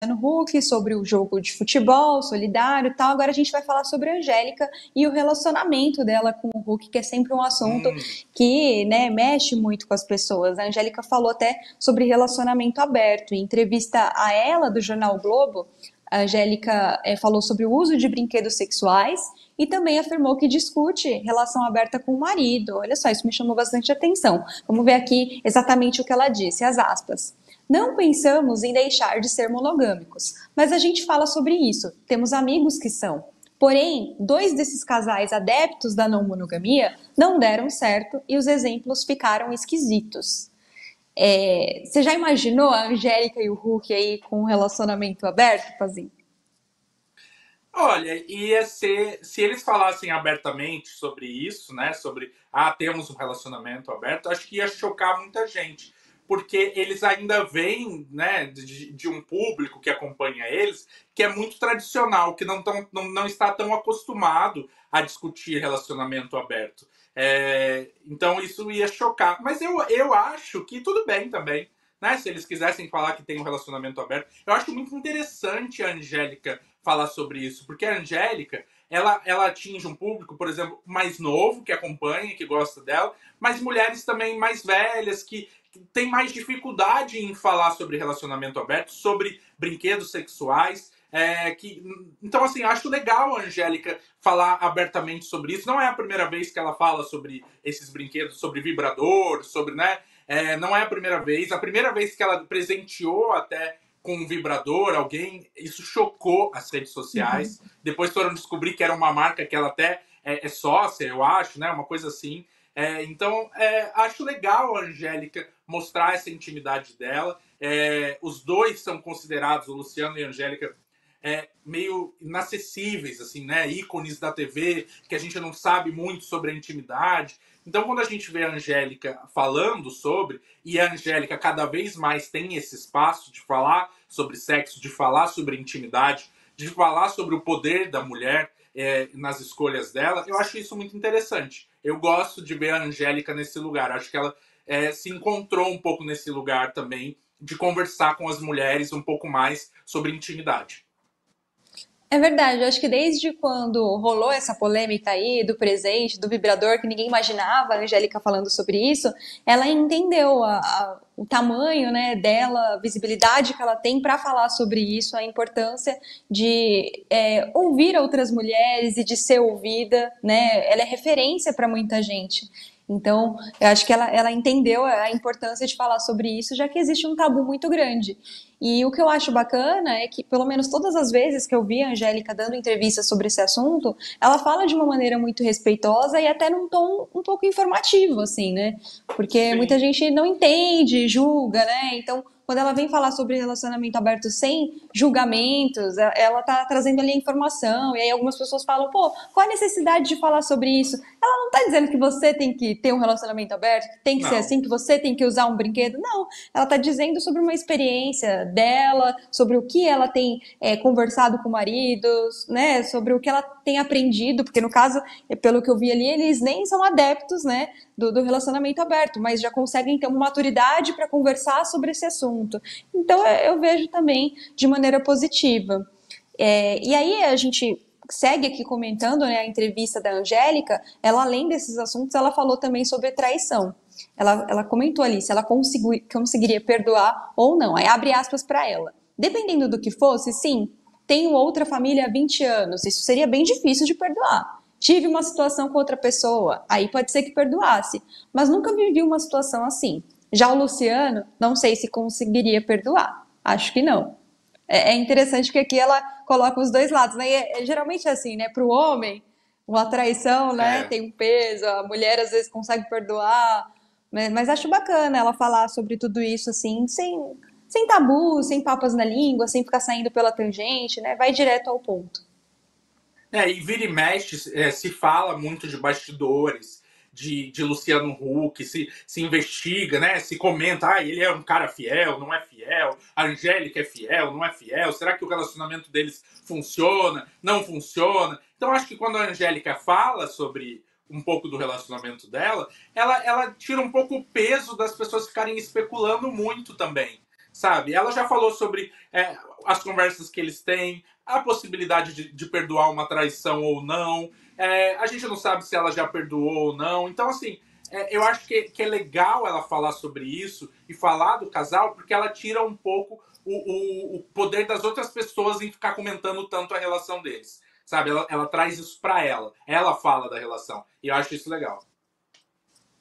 Huck, sobre o jogo de futebol, solidário e tal. Agora a gente vai falar sobre a Angélica e o relacionamento dela com o Huck, que é sempre um assunto que, né, mexe muito com as pessoas. A Angélica falou até sobre relacionamento aberto. Em entrevista a ela, do jornal o Globo, a Angélica falou sobre o uso de brinquedos sexuais e também afirmou que discute relação aberta com o marido. Olha só, isso me chamou bastante atenção. Vamos ver aqui exatamente o que ela disse, as aspas. Não pensamos em deixar de ser monogâmicos, mas a gente fala sobre isso. Temos amigos que são. Porém, 2 desses casais adeptos da não monogamia não deram certo e os exemplos ficaram esquisitos. Você já imaginou a Angélica e o Huck aí com um relacionamento aberto, Pazinho? Olha, ia ser, se eles falassem abertamente sobre isso, né, sobre, temos um relacionamento aberto, acho que ia chocar muita gente, porque eles ainda vêm, né, de um público que acompanha eles, que é muito tradicional, que não está tão acostumado a discutir relacionamento aberto. Então isso ia chocar. Mas eu acho que tudo bem também, né, se eles quisessem falar que tem um relacionamento aberto. Eu acho muito interessante a Angélica falar sobre isso, porque a Angélica, ela atinge um público, por exemplo, mais novo, que acompanha, que gosta dela, mas mulheres também mais velhas, que têm mais dificuldade em falar sobre relacionamento aberto, sobre brinquedos sexuais. Então, assim, acho legal a Angélica falar abertamente sobre isso. Não é a primeira vez que ela fala sobre esses brinquedos, sobre vibrador, sobre, né? Não é a primeira vez. A primeira vez que ela presenteou até com um vibrador, alguém, isso chocou as redes Uhum. sociais. Depois foram descobrir que era uma marca que ela até é sócia, eu acho, né? Uma coisa assim. Então, acho legal a Angélica mostrar essa intimidade dela. Os dois são considerados, o Luciano e a Angélica, meio inacessíveis, assim, né? Ícones da TV, que a gente não sabe muito sobre a intimidade. Então, quando a gente vê a Angélica falando sobre, e a Angélica cada vez mais tem esse espaço de falar sobre sexo, de falar sobre intimidade, de falar sobre o poder da mulher nas escolhas dela, eu acho isso muito interessante. Eu gosto de ver a Angélica nesse lugar. Acho que ela se encontrou um pouco nesse lugar também, de conversar com as mulheres um pouco mais sobre intimidade. É verdade, eu acho que desde quando rolou essa polêmica aí do presente, do vibrador, que ninguém imaginava, a Angélica falando sobre isso, ela entendeu o tamanho, né, dela, a visibilidade que ela tem para falar sobre isso, a importância de ouvir outras mulheres e de ser ouvida, né? Ela é referência para muita gente. Então, eu acho que ela entendeu a importância de falar sobre isso, já que existe um tabu muito grande. E o que eu acho bacana é que, pelo menos todas as vezes que eu vi a Angélica dando entrevista sobre esse assunto, ela fala de uma maneira muito respeitosa e até num tom um pouco informativo, assim, né? Porque muita Sim. gente não entende, julga, né? Então, quando ela vem falar sobre relacionamento aberto sem julgamentos, ela tá trazendo ali a informação, e aí algumas pessoas falam, pô, qual a necessidade de falar sobre isso? Ela não tá dizendo que você tem que ter um relacionamento aberto, que tem que ser Não. assim, que você tem que usar um brinquedo. Não, ela está dizendo sobre uma experiência dela, sobre o que ela tem conversado com maridos, né, sobre o que ela tem aprendido, porque no caso, pelo que eu vi ali, eles nem são adeptos, né, do relacionamento aberto, mas já conseguem ter uma maturidade para conversar sobre esse assunto. Então eu vejo também de maneira positiva. E aí a gente segue aqui comentando, né, a entrevista da Angélica, ela além desses assuntos, ela falou também sobre traição. Ela comentou ali se ela conseguiria perdoar ou não. Aí abre aspas para ela. Dependendo do que fosse, sim, tenho outra família há 20 anos, isso seria bem difícil de perdoar. Tive uma situação com outra pessoa, aí pode ser que perdoasse, mas nunca vivi uma situação assim. Já o Luciano, não sei se conseguiria perdoar. Acho que não. É interessante porque aqui ela coloca os dois lados, né? Geralmente é assim, né? Para o homem, uma traição, né? É. Tem um peso, a mulher às vezes consegue perdoar, mas acho bacana ela falar sobre tudo isso assim, sem tabu, sem papas na língua, sem ficar saindo pela tangente, né? Vai direto ao ponto. E vira e mexe, se fala muito de bastidores, de Luciano Huck, se investiga, né? Se comenta, ele é um cara fiel, não é fiel, a Angélica é fiel, não é fiel, será que o relacionamento deles funciona, não funciona? Então acho que quando a Angélica fala sobre um pouco do relacionamento dela, ela tira um pouco o peso das pessoas ficarem especulando muito também. sabe? Ela já falou sobre as conversas que eles têm, a possibilidade de perdoar uma traição ou não. A gente não sabe se ela já perdoou ou não. Então, assim, eu acho que é legal ela falar sobre isso e falar do casal, porque ela tira um pouco o poder das outras pessoas em ficar comentando tanto a relação deles. Sabe? Ela traz isso pra ela. Ela fala da relação. E eu acho isso legal.